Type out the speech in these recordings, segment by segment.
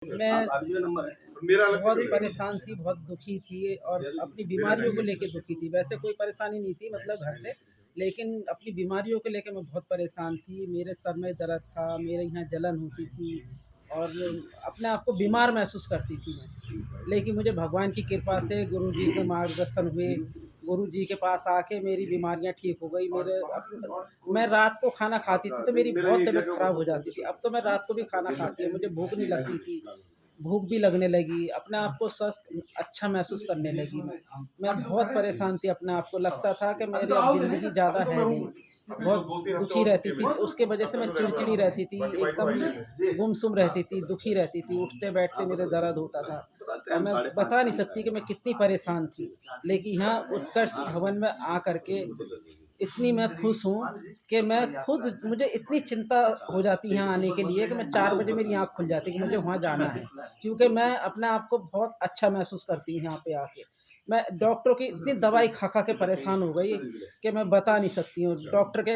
मैं बहुत परेशान थी, बहुत दुखी थी और अपनी बीमारियों को लेके दुखी थी। वैसे कोई परेशानी नहीं थी मतलब घर से, लेकिन अपनी बीमारियों को लेके मैं बहुत परेशान थी। मेरे सर में दर्द था, मेरे यहाँ जलन होती थी और अपने आप को बीमार महसूस करती थी मैं। लेकिन मुझे भगवान की कृपा से गुरुजी के मार्गदर्शन हुए, गुरुजी के पास आके मेरी बीमारियाँ ठीक हो गई। मैं रात को खाना खाती थी तो मेरी बहुत तबीयत ख़राब हो जाती थी। अब तो मैं रात को भी खाना खाती हूँ, मुझे भूख नहीं लगती थी। भूख भी लगने लगी, अपने आप को स्वस्थ अच्छा महसूस करने लगी मैं बहुत परेशान थी अपने आप को, लगता था कि मेरी अब ज़िंदगी ज़्यादा है नहीं। बहुत दुखी रहती थी, उसके वजह से मैं चिड़चिड़ी रहती थी, एकदम गुमसुम रहती थी, दुखी रहती थी, उठते-बैठते मेरे दर्द होता था। और मैं बता नहीं सकती कि मैं कितनी परेशान थी। लेकिन यहाँ उत्कर्ष भवन में आकर के इतनी मैं खुश हूँ कि मैं खुद मुझे इतनी चिंता हो जाती है यहाँ आने के लिए कि मैं 4 बजे मेरी आँख खुल जाती है कि मुझे वहाँ जाना है। क्योंकि मैं अपने आप को बहुत अच्छा महसूस करती हूँ यहाँ पे आके। मैं डॉक्टरों की इतनी दवाई खा-खा के परेशान हो गई कि मैं बता नहीं सकती हूँ। डॉक्टर के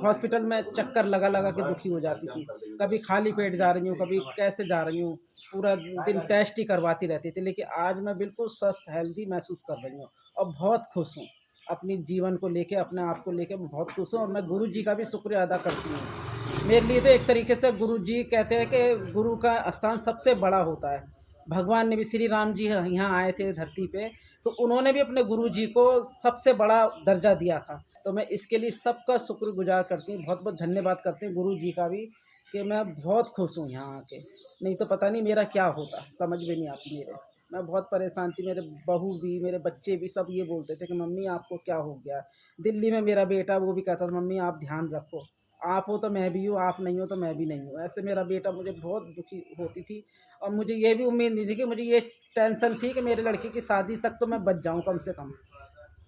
हॉस्पिटल में चक्कर लगा-लगा के दुखी हो जाती थी। कभी खाली पेट जा रही हूँ, कभी कैसे जा रही हूँ। पूरा दिन टेस्ट ही करवाती रहती थी। लेकिन आज मैं बिल्कुल स्वस्थ हेल्दी महसूस कर रही हूँ और बहुत खुश हूँ। अपनी जीवन को लेके, अपने आप को लेके मैं बहुत खुश हूँ और मैं गुरुजी का भी शुक्रिया अदा करती हूँ। मेरे लिए तो एक तरीके से गुरुजी कहते हैं कि गुरु का स्थान सबसे बड़ा होता है। भगवान ने भी श्री राम जी यहाँ आए थे धरती पे, तो उन्होंने भी अपने गुरुजी को सबसे बड़ा दर्जा दिया था। तो मैं इसके लिए सबका शुक्रगुज़ार करती हूँ, बहुत-बहुत धन्यवाद करती हूँ गुरुजी का भी कि मैं बहुत खुश हूँ यहाँ आके। नहीं तो पता नहीं मेरा क्या होता, समझ में नहीं आती मेरे। मैं बहुत परेशान थी, मेरे बहू भी, मेरे बच्चे भी सब ये बोलते थे कि मम्मी आपको क्या हो गया? दिल्ली में मेरा बेटा वो भी कहता था मम्मी आप ध्यान रखो, आप हो तो मैं भी हूँ, आप नहीं हो तो मैं भी नहीं हूँ। ऐसे मेरा बेटा मुझे बहुत दुखी होती थी और मुझे ये भी उम्मीद नहीं थी कि मुझे ये टेंशन थी कि मेरे लड़के की शादी तक तो मैं बच जाऊँ कम से कम।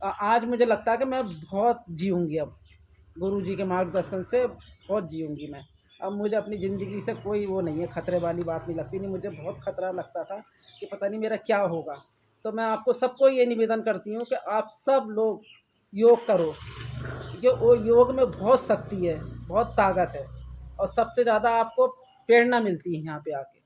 आज मुझे लगता है कि मैं बहुत जीऊँगी अब। गुरुजी के मार्गदर्शन से बहुत जीऊँगी मैं। अब मुझे अपनी ज़िंदगी से कोई वो नहीं है, खतरे वाली बात नहीं लगती। नहीं, मुझे बहुत खतरा लगता था कि पता नहीं मेरा क्या होगा। तो मैं आपको सबको ये निवेदन करती हूँ कि आप सब लोग योग करो। जो वो योग में बहुत शक्ति है, बहुत ताकत है और सबसे ज़्यादा आपको प्रेरणा मिलती है यहाँ पे आके।